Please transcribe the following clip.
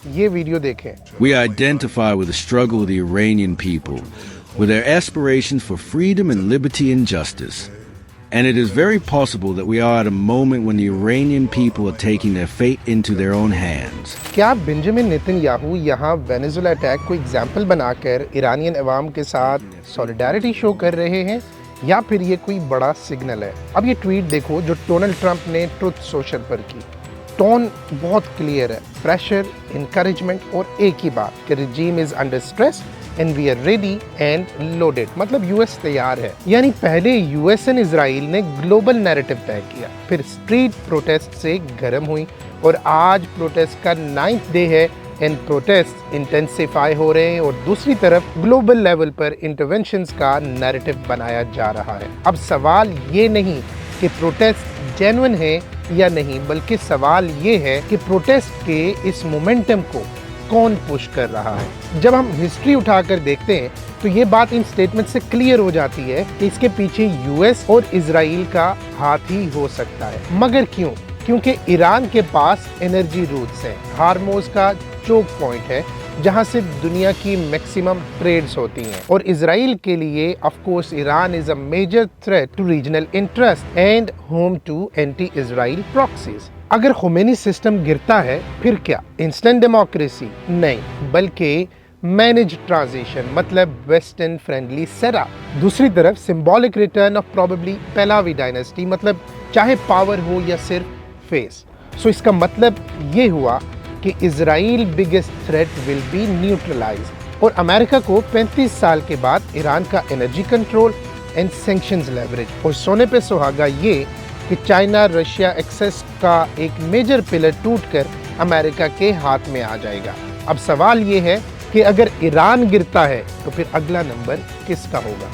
ये वीडियो देखें। We identify with the struggle of the Iranian people, with their aspirations for freedom and liberty and justice. And it is very possible that we are at a moment when the Iranian people are taking their fate into their own hands. क्या Benjamin Netanyahu यहाँ Venezuela attack को example बनाकर Iranian अवाम के साथ solidarity show कर रहे हैं या फिर ये कोई बड़ा सिग्नल है? अब ये ट्वीट देखो जो डोनाल्ड ट्रंप ने ट्रुथ सोशल पर की। टोन बहुत क्लियर है, प्रेशर, इनकरेजमेंट और एक ही बात कि regime is under stress and we are ready and loaded, मतलब यूएस तैयार है। यानी पहले यूएस एंड इजराइल ने ग्लोबल नैरेटिव तय किया, फिर स्ट्रीट प्रोटेस्ट से गर्म हुई और आज प्रोटेस्ट का 9th डे है एंड प्रोटेस्ट इंटेंसिफाई हो रहे हैं और दूसरी तरफ ग्लोबल लेवल पर इंटरवेंशंस का नैरेटिव बनाया जा रहा है। अब सवाल ये नहीं कि प्रोटेस्ट जेन्युइन है या नहीं, बल्कि सवाल ये है कि प्रोटेस्ट के इस मोमेंटम को कौन पुश कर रहा है। जब हम हिस्ट्री उठाकर देखते हैं तो ये बात इन स्टेटमेंट से क्लियर हो जाती है कि इसके पीछे यूएस और इजराइल का हाथ ही हो सकता है। मगर क्यों? क्योंकि ईरान के पास एनर्जी रूट्स हैं, हार्मोज का चोक पॉइंट है जहां से दुनिया की मैक्सिमम ट्रेड्स होती हैं, और इजराइल के लिए of course Iran is a major threat to regional interest and home to anti Israel proxies. अगर खुमैनी सिस्टम गिरता है फिर क्या? इंस्टेंट डेमोक्रेसी नहीं, बल्कि मैनेज ट्रांजिशन, मतलब वेस्टर्न फ्रेंडली सेटअप। दूसरी तरफ symbolic return of probably Pahlavi dynasty, मतलब चाहे पावर हो या सिर्फ फेस। सो इसका मतलब ये हुआ कि Israel biggest threat will be neutralised और अमेरिका को 35 साल के बाद ईरान का energy control and sanctions leverage और सोने पे सुहागा ये कि चाइना रशिया एक्सेस का एक मेजर पिलर टूटकर अमेरिका के हाथ में आ जाएगा। अब सवाल ये है कि अगर ईरान गिरता है तो फिर अगला नंबर किसका होगा?